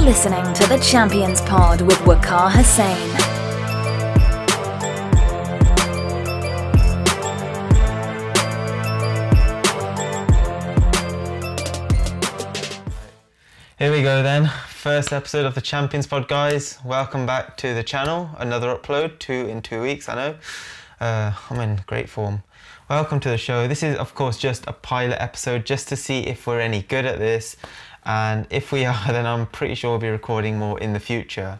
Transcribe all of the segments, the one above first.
listening to the Champions Pod with Waqar Hussain. Here we go then, first episode of the Champions Pod, guys. Welcome back to the channel, another upload, 2 in 2 weeks, I know. I'm in great form. Welcome to the show. This is of course just a pilot episode just to see if we're any good at this, and if we are, then I'm pretty sure we'll be recording more in the future.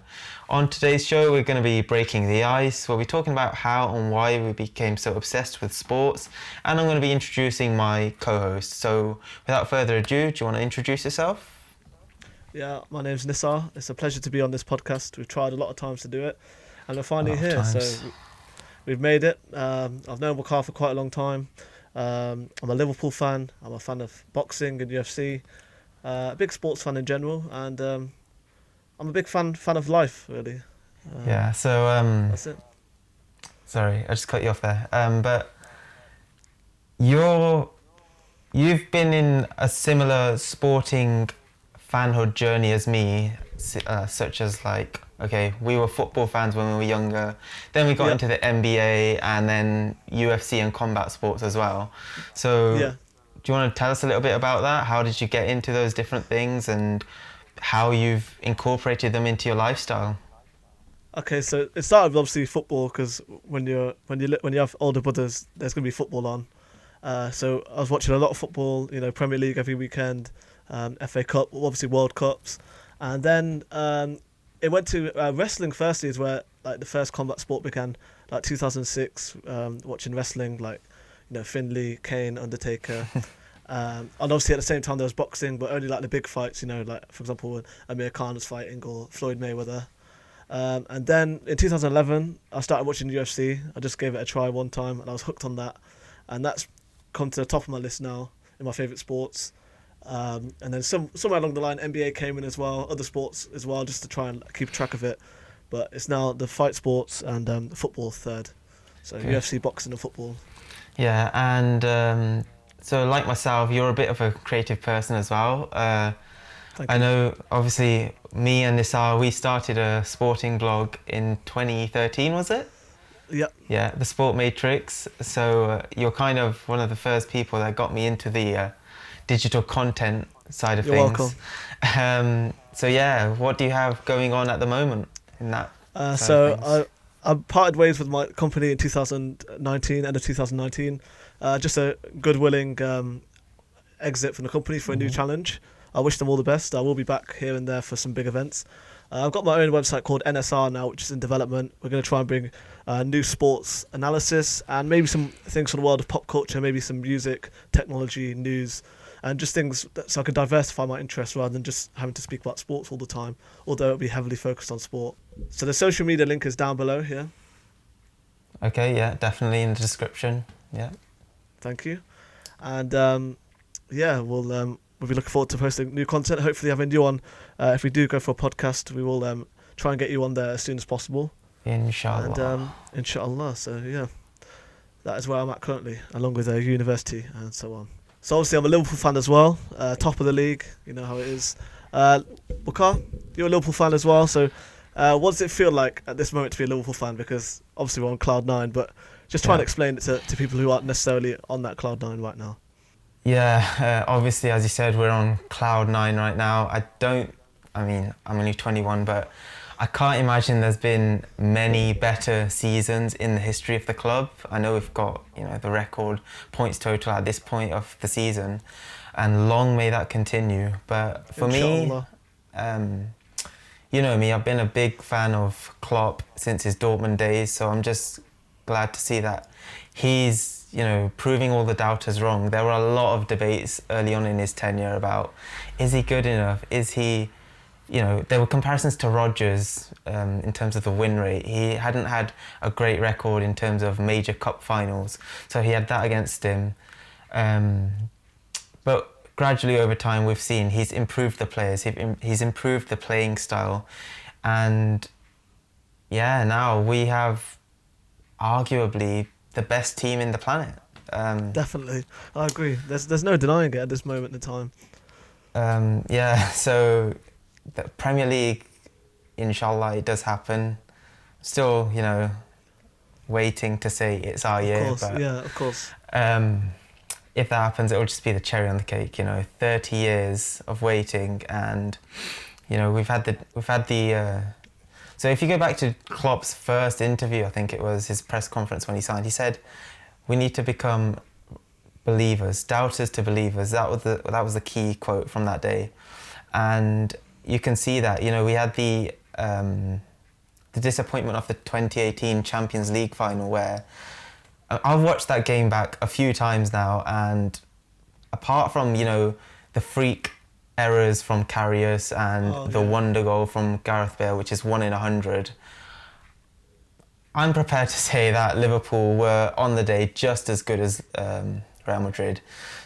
On today's show we're going to be breaking the ice. We'll be talking about how and why we became so obsessed with sports, and I'm going to be introducing my co-host. So without further ado, do you want to introduce yourself? Yeah, my name's Nisar. It's a pleasure to be on this podcast. We've tried a lot of times to do it, and we're finally here. So we've made it. I've known Waqar for quite a long time. I'm a Liverpool fan. I'm a fan of boxing and UFC. A big sports fan in general, and I'm a big fan of life, really. Yeah. So that's it. Sorry, I just cut you off there. But you've been in a similar sporting fanhood journey as me, such as like, okay, we were football fans when we were younger, then we got into the NBA and then UFC and combat sports as well. So do you want to tell us a little bit about that? How did you get into those different things and how you've incorporated them into your lifestyle? Okay, so it started with obviously football, because when you have older brothers, there's going to be football on. So I was watching a lot of football, Premier League every weekend, FA Cup, obviously World Cups, and then it went to wrestling. Firstly is where like the first combat sport began, like 2006. Watching wrestling, like Finlay, Kane, Undertaker, and obviously at the same time there was boxing, but only like the big fights. Like for example when Amir Khan was fighting or Floyd Mayweather. And then in 2011 I started watching UFC. I just gave it a try one time and I was hooked on that, and that's come to the top of my list now in my favourite sports. And then somewhere along the line NBA came in as well, other sports as well, just to try and keep track of it. But it's now the fight sports and football third. So okay. UFC, boxing and football. Yeah, and so like myself, you're a bit of a creative person as well. I know obviously me and Nisar, we started a sporting blog in 2013, was it? Yep. Yeah, the Sport Matrix. So you're kind of one of the first people that got me into the digital content side of You're things. Welcome. So yeah, what do you have going on at the moment in that? I parted ways with my company in 2019, end of 2019. Just a good-willing exit from the company for a new challenge. I wish them all the best. I will be back here and there for some big events. I've got my own website called NSR now, which is in development. We're going to try and bring new sports analysis and maybe some things from the world of pop culture, maybe some music, technology, news, and just things so I can diversify my interests rather than just having to speak about sports all the time, although it'll be heavily focused on sport. So the social media link is down below here. Okay, yeah, definitely in the description. Yeah. Thank you. And we'll be looking forward to posting new content, hopefully having you on. If we do go for a podcast, we will try and get you on there as soon as possible. Inshallah. And inshallah, so yeah, that is where I'm at currently, along with university and so on. So obviously I'm a Liverpool fan as well, top of the league, you know how it is. Waqar, you're a Liverpool fan as well, so what does it feel like at this moment to be a Liverpool fan? Because obviously we're on cloud nine, but just try and explain it to people who aren't necessarily on that cloud nine right now. Yeah, obviously, as you said, we're on cloud nine right now. I'm only 21, but I can't imagine there's been many better seasons in the history of the club. I know we've got, the record points total at this point of the season, and long may that continue. But for Inshallah. me, you know me, I've been a big fan of Klopp since his Dortmund days, so I'm just glad to see that he's proving all the doubters wrong. There were a lot of debates early on in his tenure about, is he good enough? Is he, there were comparisons to Rodgers in terms of the win rate. He hadn't had a great record in terms of major cup finals, so he had that against him. But gradually over time, we've seen he's improved the players, he's improved the playing style, and yeah, now we have arguably the best team in the planet. Definitely, I agree. There's no denying it at this moment in time. So the Premier League, inshallah, it does happen. Still, you know, waiting to say it's our year. Of course, but, yeah, of course. If that happens, it will just be the cherry on the cake. You know, 30 years of waiting, and you know we've had the. So if you go back to Klopp's first interview, I think it was his press conference when he signed, he said, "We need to become believers, doubters to believers." That was the key quote from that day, and you can see that. You know, we had the disappointment of the 2018 Champions League final where. I've watched that game back a few times now, and apart from, you know, the freak errors from Karius and the wonder goal from Gareth Bale, which is 1 in 100, I'm prepared to say that Liverpool were on the day just as good as Real Madrid.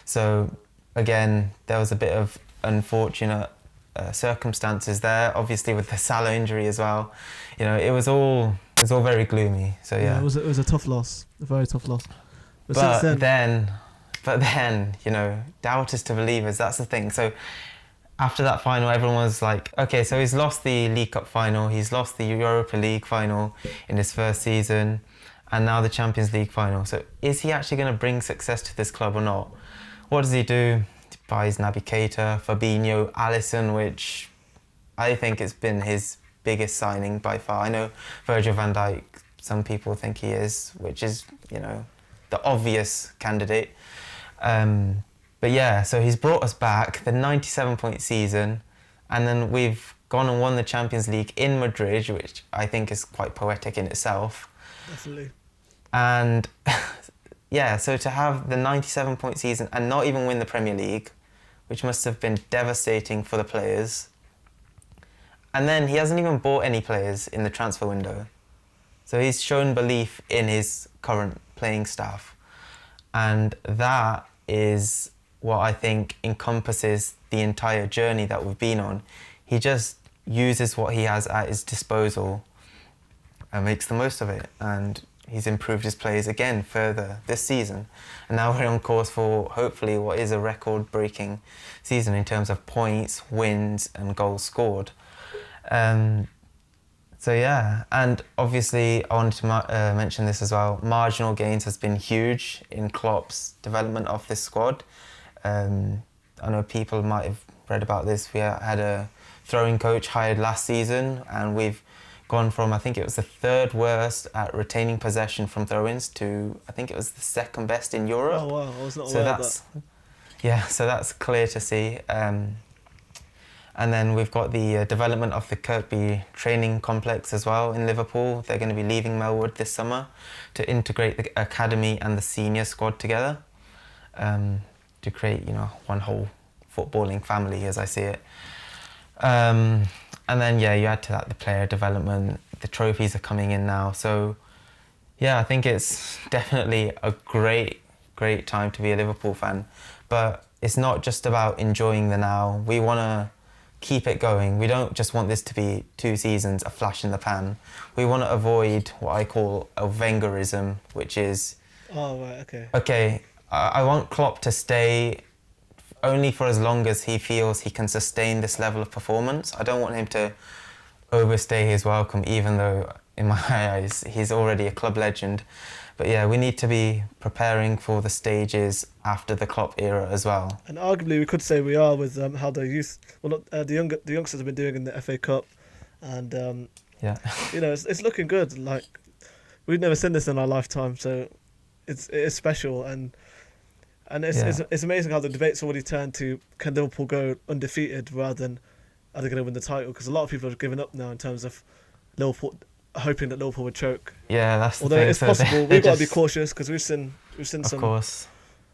So again, there was a bit of unfortunate circumstances there, obviously with the Salah injury as well. You know, it was all very gloomy. So yeah, it was a tough loss, a very tough loss. But But since then, then, you know, doubters to believers, that's the thing. So after that final, everyone was like, okay, so he's lost the League Cup final, he's lost the Europa League final in his first season, and now the Champions League final. So is he actually going to bring success to this club or not? What does he do? He buys Naby Keita, Fabinho, Alisson, which I think has been his biggest signing by far. I know Virgil van Dijk, some people think he is, which is, you know, the obvious candidate. But yeah, so he's brought us back, the 97-point season, and then we've gone and won the Champions League in Madrid, which I think is quite poetic in itself. definitely. And yeah, so to have the 97-point season and not even win the Premier League, which must have been devastating for the players. And then he hasn't even bought any players in the transfer window. So he's shown belief in his current playing staff. And that is what I think encompasses the entire journey that we've been on. He just uses what he has at his disposal and makes the most of it. And he's improved his plays again further this season. And now we're on course for hopefully what is a record-breaking season in terms of points, wins and goals scored. So yeah, and obviously I wanted to mention this as well. Marginal gains has been huge in Klopp's development of this squad. I know people might have read about this. We had a throwing coach hired last season, and we've gone from, I think it was the third worst at retaining possession from throw-ins to, I think it was the second best in Europe. Oh wow, I was not aware of that. Yeah, so that's clear to see. And then we've got the development of the Kirkby training complex as well in Liverpool. They're going to be leaving Melwood this summer to integrate the academy and the senior squad together to create, you know, one whole footballing family as I see it. And then, yeah, you add to that the player development, the trophies are coming in now. So, yeah, I think it's definitely a great time to be a Liverpool fan. But it's not just about enjoying the now. We want to keep it going. We don't just want this to be 2 seasons, a flash in the pan. We want to avoid what I call a Wengerism, which is... Oh, right, okay. Okay, I want Klopp to stay only for as long as he feels he can sustain this level of performance. I don't want him to overstay his welcome, even though in my eyes he's already a club legend. But yeah, we need to be preparing for the stages after the Klopp era as well. And arguably we could say we are with how the youth, well, not, the youngsters have been doing in the FA Cup, and yeah, you know, it's looking good. Like, we've never seen this in our lifetime, so it is special, and it's amazing how the debate's already turned to, can Liverpool go undefeated rather than are they going to win the title? Because a lot of people have given up now in terms of Liverpool, hoping that Liverpool would choke. Yeah, that's the Although thing. it's So possible, we've got to be cautious because we've seen of course.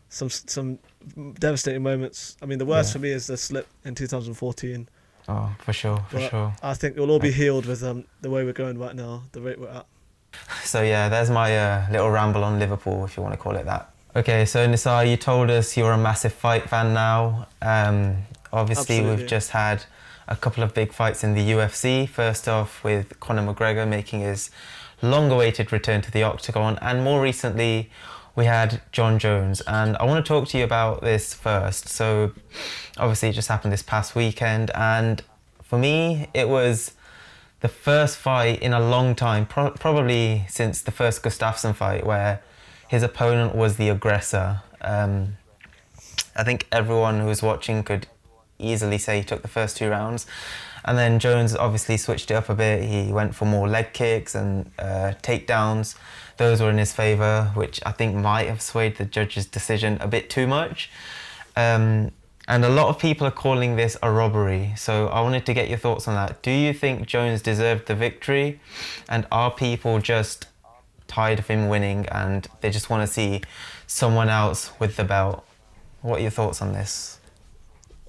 some devastating moments. I mean, the worst for me is the slip in 2014. Oh, for sure. I think it'll all be healed with the way we're going right now, the rate we're at. So yeah, there's my little ramble on Liverpool, if you want to call it that. Okay, so Nisar, you told us you're a massive fight fan now. Obviously, Absolutely. we've just had a couple of big fights in the UFC. First off with Conor McGregor making his long-awaited return to the octagon, and more recently we had Jon Jones. And I want to talk to you about this first. So obviously it just happened this past weekend, and For me, it was the first fight in a long time, probably since the first Gustafsson fight, where his opponent was the aggressor. I think everyone who was watching could easily say he took the first 2 rounds. And then Jones obviously switched it up a bit. He went for more leg kicks and takedowns. Those were in his favour, which I think might have swayed the judge's decision a bit too much. And a lot of people are calling this a robbery. So I wanted to get your thoughts on that. Do you think Jones deserved the victory? And are people just tired of him winning and they just want to see someone else with the belt? What are your thoughts on this?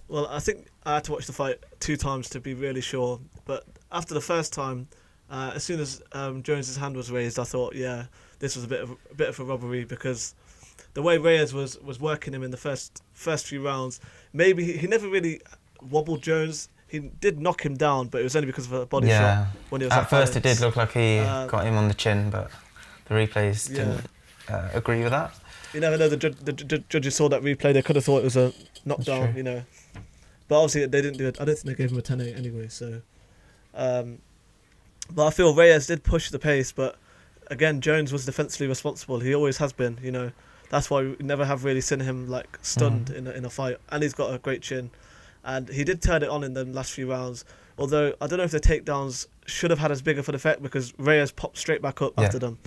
Well, I think I had to watch the fight 2 times to be really sure. But after the first time, as soon as Jones's hand was raised, I thought, yeah, this was a bit of a robbery, because the way Reyes was working him in the first few rounds, maybe he never really wobbled Jones. He did knock him down, but it was only because of a body shot when he was at first. It did look like he got him on the chin, but the replays didn't agree with that. You never know. The judges saw that replay. They could have thought it was a knockdown, you know. But obviously they didn't do it. I don't think they gave him a 10-8 anyway. So, but I feel Reyes did push the pace. But again, Jones was defensively responsible. He always has been. You know, that's why we never have really seen him like stunned in a fight. And he's got a great chin, and he did turn it on in the last few rounds. Although I don't know if the takedowns should have had as big of an effect, because Reyes popped straight back up after them.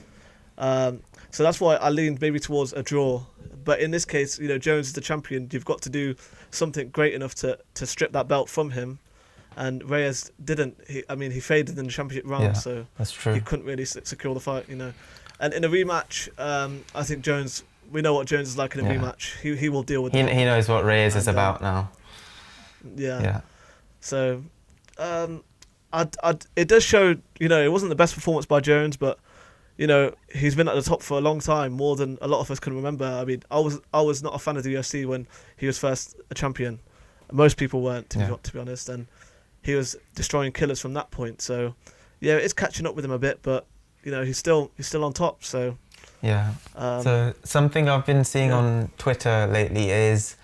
So that's why I leaned maybe towards a draw. But in this case, you know, Jones is the champion. You've got to do something great enough to strip that belt from him. And Reyes didn't. He faded in the championship round, so that's true. He couldn't really secure the fight, you know. And in a rematch, I think Jones, we know what Jones is like in a rematch. He will deal with it. He knows what Reyes is about now. Yeah. So, it does show, you know, it wasn't the best performance by Jones, but you know, he's been at the top for a long time, more than a lot of us can remember. I mean, I was not a fan of the UFC when he was first a champion. Most people weren't, to be honest, and he was destroying killers from that point. So, yeah, it's catching up with him a bit, but you know, he's still on top. So, so something I've been seeing on Twitter lately is,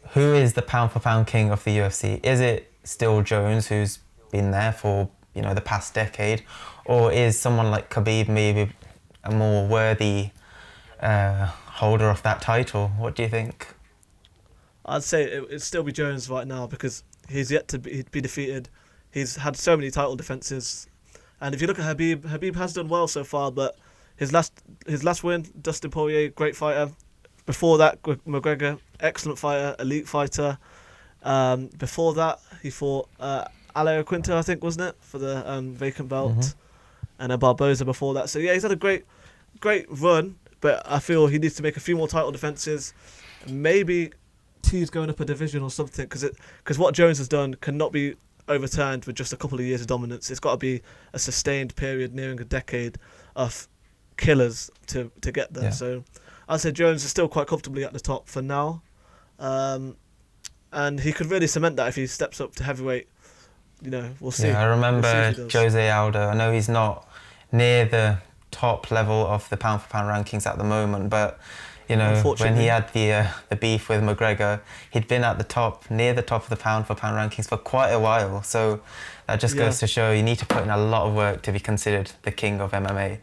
who is the pound for pound king of the UFC? Is it still Jones, who's been there for, you know, the past decade, or is someone like Khabib maybe a more worthy holder of that title? What do you think? I'd say it'd still be Jones right now, because he's yet to be defeated. He's had so many title defences, and if you look at Khabib has done well so far, but his last win, Dustin Poirier, great fighter. Before that, McGregor, excellent fighter, elite fighter. Before that, he fought Alain Quinto, I think, wasn't it, for the vacant belt, and a Barboza before that. So yeah, he's had a great run, but I feel he needs to make a few more title defences. Maybe he's going up a division or something, because what Jones has done cannot be overturned with just a couple of years of dominance. It's got to be a sustained period nearing a decade of killers to get there. So I'd say Jones is still quite comfortably at the top for now, and he could really cement that if he steps up to heavyweight. You know, we'll see. Yeah, I remember Jose Aldo. I know he's not near the top level of the pound for pound rankings at the moment, but you know, when he had the beef with McGregor, he'd been at the top, near the top of the pound for pound rankings for quite a while. So that just goes to show you need to put in a lot of work to be considered the king of MMA.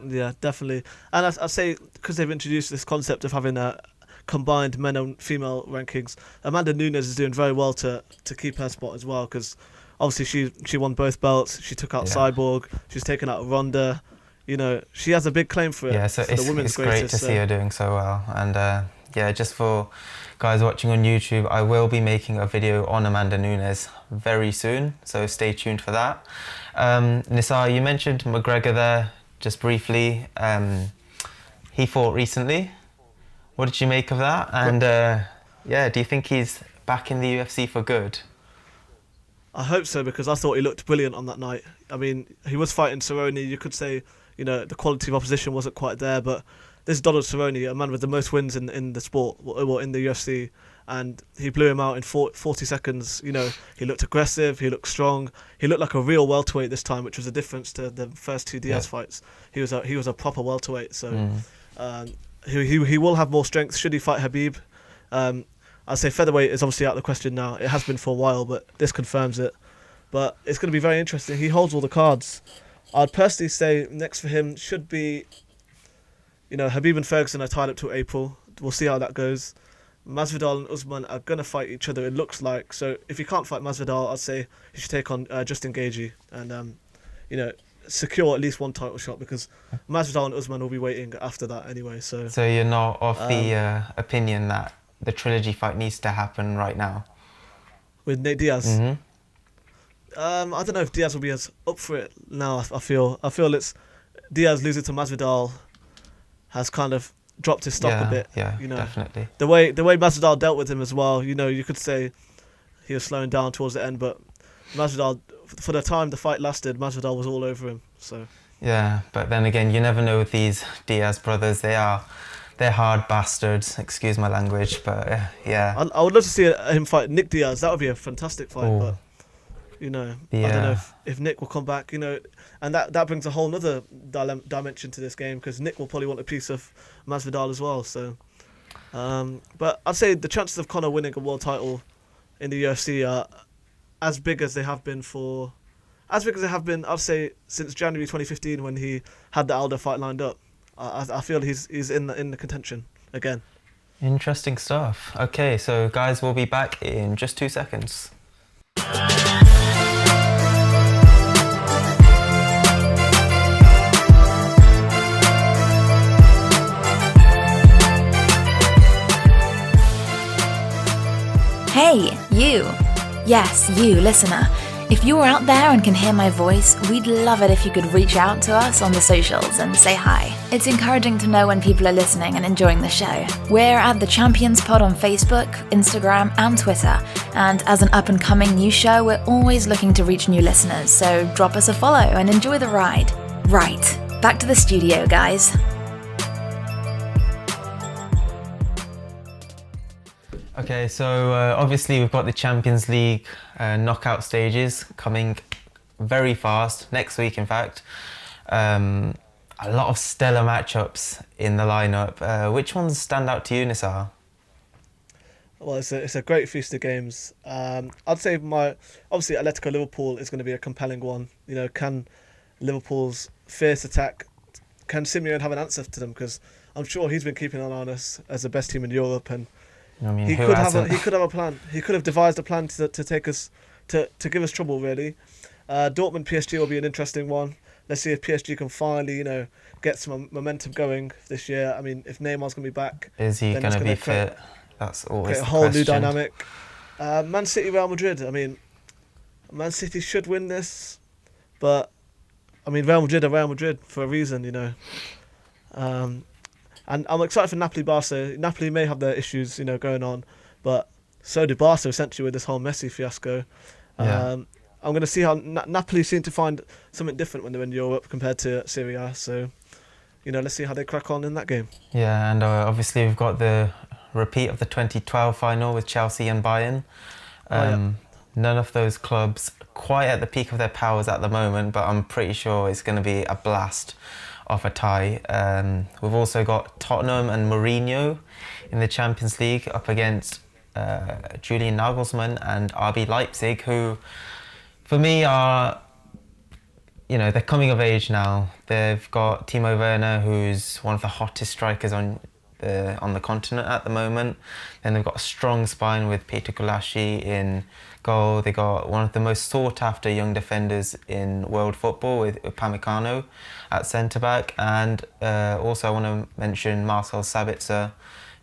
Yeah, definitely. And I'd say, because they've introduced this concept of having a combined men and female rankings, Amanda Nunes is doing very well to keep her spot as well, because obviously she won both belts. She took out Cyborg. She's taken out Ronda. You know, she has a big claim for it. Yeah, so for the women's it's great to see her doing so well. And just for guys watching on YouTube, I will be making a video on Amanda Nunes very soon, so stay tuned for that. Nisar, you mentioned McGregor there just briefly. He fought recently. What did you make of that? And do you think he's back in the UFC for good? I hope so, because I thought he looked brilliant on that night. I mean, he was fighting Cerrone. You could say, you know, the quality of opposition wasn't quite there, but this is Donald Cerrone, a man with the most wins in the sport, or in the UFC, and he blew him out in 40 seconds. You know, he looked aggressive, he looked strong, he looked like a real welterweight this time, which was a difference to the first two Diaz fights. He was a proper welterweight, so he will have more strength should he fight Khabib. I'd say featherweight is obviously out of the question now. It has been for a while, but this confirms it. But it's going to be very interesting. He holds all the cards. I'd personally say next for him should be, Habib and Ferguson are tied up till April. We'll see how that goes. Masvidal and Usman are going to fight each other, it looks like. So if he can't fight Masvidal, I'd say he should take on Justin Gaethje and, secure at least one title shot, because Masvidal and Usman will be waiting after that anyway. So you're not of the opinion that the trilogy fight needs to happen right now? With Nate Diaz? Mm-hmm. I don't know if Diaz will be as up for it now. I feel it's Diaz losing to Masvidal has kind of dropped his stock a bit. Yeah, definitely. The way Masvidal dealt with him as well, you could say he was slowing down towards the end, but Masvidal, for the time the fight lasted, Masvidal was all over him. So yeah, but then again, you never know with these Diaz brothers. They're hard bastards. Excuse my language, but yeah. I would love to see him fight Nick Diaz. That would be a fantastic fight. Ooh. But I don't know if Nick will come back. And that brings a whole other dimension to this game, because Nick will probably want a piece of Masvidal as well. So, but I'd say the chances of Conor winning a world title in the UFC are as big as they have been I'd say, since January 2015 when he had the Aldo fight lined up. I feel he's in the contention again. Interesting stuff. Okay, so guys, we'll be back in just 2 seconds. Hey, you! Yes, you, listener. If you're out there and can hear my voice, we'd love it if you could reach out to us on the socials and say hi. It's encouraging to know when people are listening and enjoying the show. We're at the Champions Pod on Facebook, Instagram, and Twitter. And as an up-and-coming new show, we're always looking to reach new listeners, so drop us a follow and enjoy the ride. Right, back to the studio, guys. Okay, so obviously we've got the Champions League knockout stages coming very fast, next week in fact. A lot of stellar matchups in the lineup. Which ones stand out to you, Nisar? Well, it's a great feast of games. I'd say obviously Atletico Liverpool is going to be a compelling one. Can Liverpool's fierce attack, can Simeone have an answer to them? Because I'm sure he's been keeping an eye on us as the best team in Europe, and I mean, he could have a plan. He could have devised a plan to take us to give us trouble, really. Dortmund PSG will be an interesting one. Let's see if PSG can finally, get some momentum going this year. I mean, if Neymar's going to be back, is he going to be fit? That's always a whole new dynamic. Man City, Real Madrid. I mean, Man City should win this, but I mean, Real Madrid are Real Madrid for a reason, And I'm excited for Napoli-Barca. Napoli may have their issues, going on, but so do Barca essentially with this whole Messi fiasco. Yeah. I'm going to see how Napoli seem to find something different when they're in Europe compared to Serie A. So, let's see how they crack on in that game. Yeah, and obviously we've got the repeat of the 2012 final with Chelsea and Bayern. None of those clubs quite at the peak of their powers at the moment, but I'm pretty sure it's going to be a blast of a tie. We've also got Tottenham and Mourinho in the Champions League up against Julian Nagelsmann and RB Leipzig, who for me are, they're coming of age now. They've got Timo Werner, who's one of the hottest strikers on the continent at the moment. Then they've got a strong spine with Peter Gulaschi in goal. They got one of the most sought after young defenders in world football with Upamecano at centre back, and also I want to mention Marcel Sabitzer.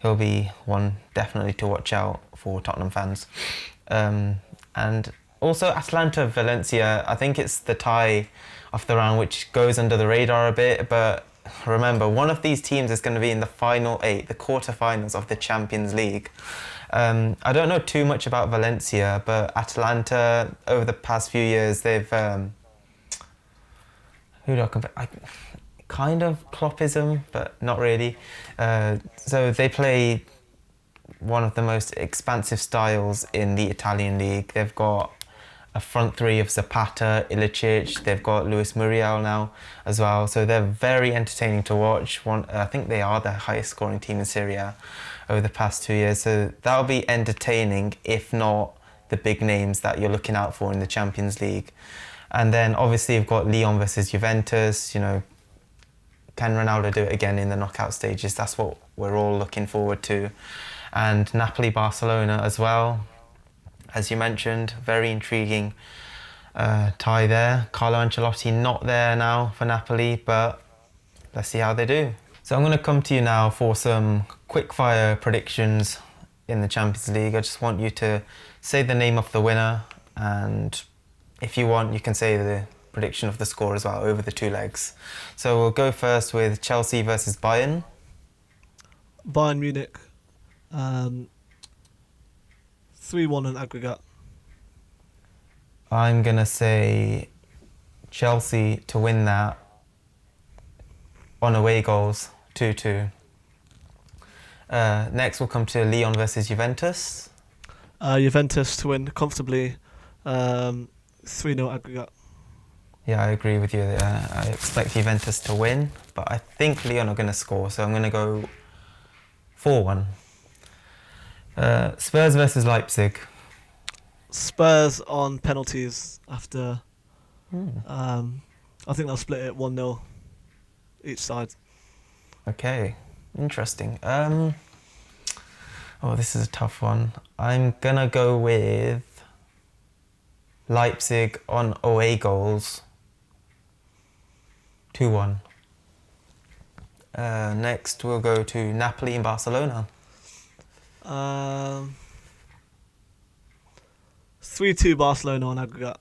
He'll be one definitely to watch out for Tottenham fans. And also Atalanta Valencia. I think it's the tie of the round which goes under the radar a bit, but remember, one of these teams is going to be in the final 8, the quarterfinals of the Champions League. I don't know too much about Valencia, but Atalanta, over the past few years, they've... who do I compare? Kind of Kloppism, but not really. So they play one of the most expansive styles in the Italian league. They've got a front three of Zapata, Ilicic. They've got Luis Muriel now as well. So they're very entertaining to watch. I think they are the highest scoring team in Serie A. over the past 2 years. So that'll be entertaining, if not the big names that you're looking out for in the Champions League. And then obviously you've got Lyon versus Juventus. You know, can Ronaldo do it again in the knockout stages? That's what we're all looking forward to. And Napoli-Barcelona as well. As you mentioned, very intriguing tie there. Carlo Ancelotti not there now for Napoli, but let's see how they do. So I'm going to come to you now for some quick-fire predictions in the Champions League. I just want you to say the name of the winner, and if you want, you can say the prediction of the score as well over the 2 legs. So we'll go first with Chelsea versus Bayern. Bayern Munich, 3-1 in aggregate. I'm going to say Chelsea to win that on away goals, 2-2. Next we'll come to Lyon versus Juventus. Juventus to win comfortably, 3-0 aggregate. Yeah, I agree with you. I expect Juventus to win, but I think Lyon are going to score, so I'm going to go 4-1. Spurs versus Leipzig. Spurs on penalties after. I think they'll split it 1-0 each side. Okay, interesting. Oh, this is a tough one. I'm going to go with Leipzig on away goals, 2-1. Next, we'll go to Napoli and Barcelona. 3-2 Barcelona on aggregate.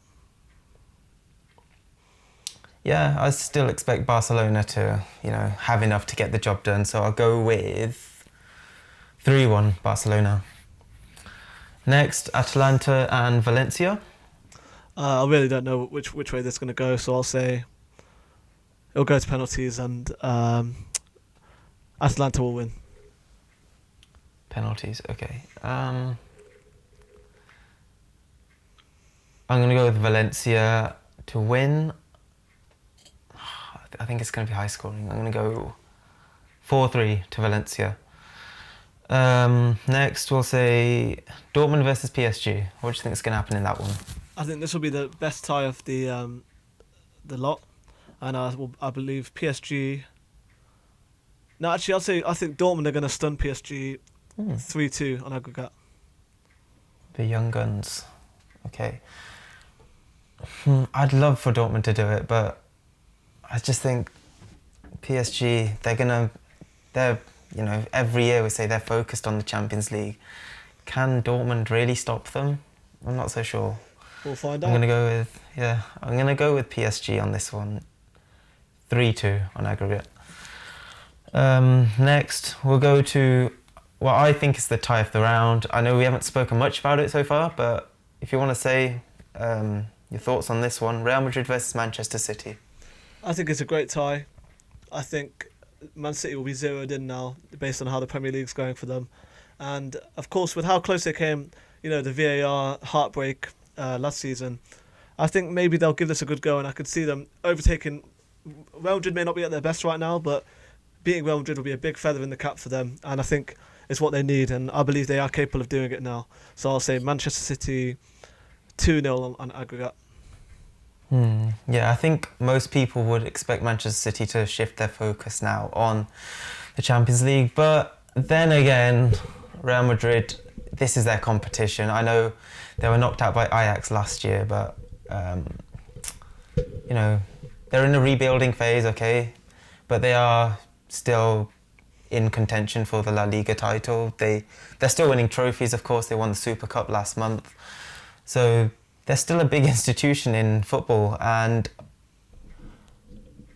Yeah, I still expect Barcelona to, have enough to get the job done. So I'll go with 3-1 Barcelona. Next, Atalanta and Valencia. I really don't know which way this is going to go, so I'll say it'll go to penalties and Atalanta will win. Penalties, okay. I'm going to go with Valencia to win. I think it's going to be high scoring. I'm going to go 4-3 to Valencia. Next, we'll say Dortmund versus PSG. What do you think is going to happen in that one? I think this will be the best tie of the lot, and I believe PSG. No, actually, I think Dortmund are going to stun PSG 3-2 on aggregate. The young guns. Okay. I'd love for Dortmund to do it, but I just think PSG, they're every year we say they're focused on the Champions League. Can Dortmund really stop them? I'm not so sure. We'll find out. I'm going to go with PSG on this one. 3-2 on aggregate. Next, we'll go to what I think is the tie of the round. I know we haven't spoken much about it so far, but if you want to say your thoughts on this one, Real Madrid versus Manchester City. I think it's a great tie. I think Man City will be zeroed in now based on how the Premier League's going for them. And, of course, with how close they came, the VAR heartbreak last season, I think maybe they'll give this a good go, and I could see them overtaking. Real Madrid may not be at their best right now, but beating Real Madrid will be a big feather in the cap for them, and I think it's what they need, and I believe they are capable of doing it now. So I'll say Manchester City 2-0 on aggregate. Yeah, I think most people would expect Manchester City to shift their focus now on the Champions League, but then again, Real Madrid, this is their competition. I know they were knocked out by Ajax last year, but they're in a rebuilding phase, okay, but they are still in contention for the La Liga title. They're still winning trophies, of course. They won the Super Cup last month, so they're still a big institution in football. And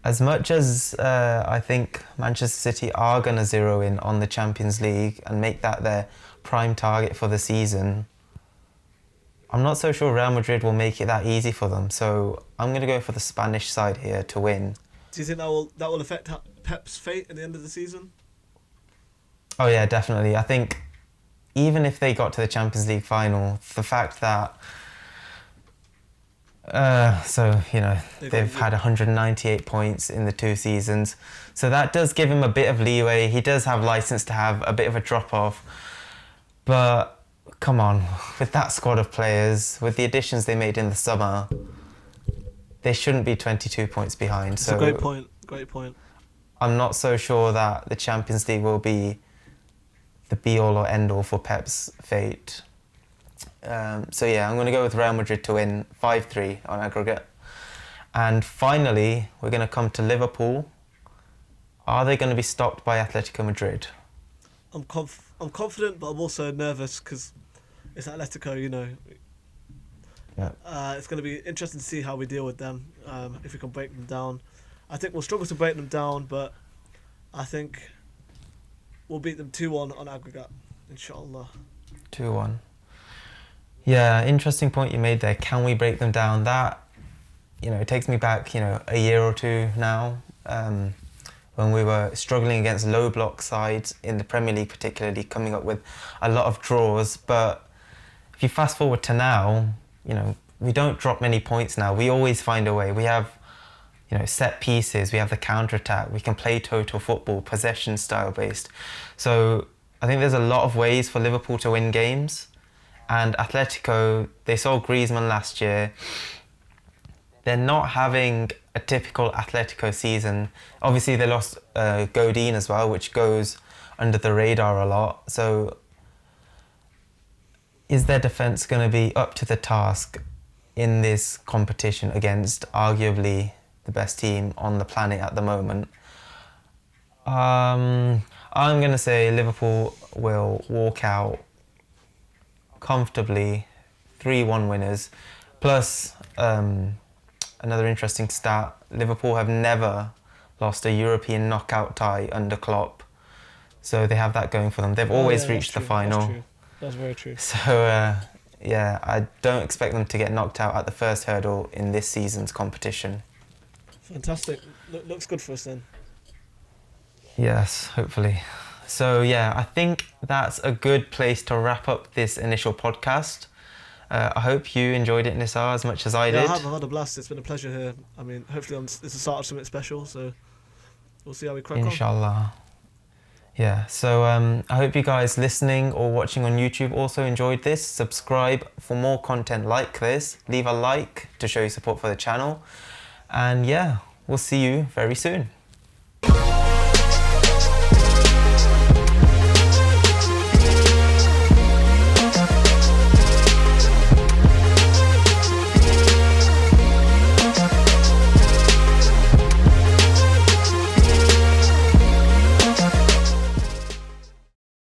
as much as I think Manchester City are going to zero in on the Champions League and make that their prime target for the season, I'm not so sure Real Madrid will make it that easy for them. So I'm going to go for the Spanish side here to win. Do you think that will affect Pep's fate at the end of the season? Oh yeah, definitely. I think even if they got to the Champions League final, the fact that So, you know, they've had 198 points in the 2 seasons. So that does give him a bit of leeway. He does have license to have a bit of a drop-off. But, come on, with that squad of players, with the additions they made in the summer, they shouldn't be 22 points behind. It's a great point. Great point. I'm not so sure that the Champions League will be the be-all or end-all for Pep's fate. So yeah, I'm going to go with Real Madrid to win 5-3 on aggregate. And finally, we're going to come to Liverpool. Are they going to be stopped by Atletico Madrid? I'm confident, but I'm also nervous because it's Atletico, you know. Yeah. It's going to be interesting to see how we deal with them, if we can break them down. I think we'll struggle to break them down, but I think we'll beat them 2-1 on aggregate, inshallah. 2-1. Yeah, interesting point you made there. Can we break them down? That, you know, it takes me back, you know, a year or two now, when we were struggling against low block sides in the Premier League, particularly coming up with a lot of draws. But if you fast forward to now, you know, we don't drop many points now. We always find a way. We have, you know, set pieces. We have the counter-attack. We can play total football, possession style based. So I think there's a lot of ways for Liverpool to win games. And Atletico, they saw Griezmann last year. They're not having a typical Atletico season. Obviously, they lost Godin as well, which goes under the radar a lot. So is their defence going to be up to the task in this competition against arguably the best team on the planet at the moment? I'm going to say Liverpool will walk out comfortably, 3-1 winners. Plus, another interesting stat, Liverpool have never lost a European knockout tie under Klopp. So they have that going for them. They've always reached the final. That's very true. So, yeah, I don't expect them to get knocked out at the first hurdle in this season's competition. Fantastic. Looks good for us then. Yes, hopefully. So, yeah, I think that's a good place to wrap up this initial podcast. I hope you enjoyed it, Nisar, as much as I did. I've had a blast. It's been a pleasure here. I mean, hopefully it's the start of something special, so we'll see how we crack on. Inshallah. Yeah, so I hope you guys listening or watching on YouTube also enjoyed this. Subscribe for more content like this. Leave a like to show your support for the channel. And yeah, we'll see you very soon.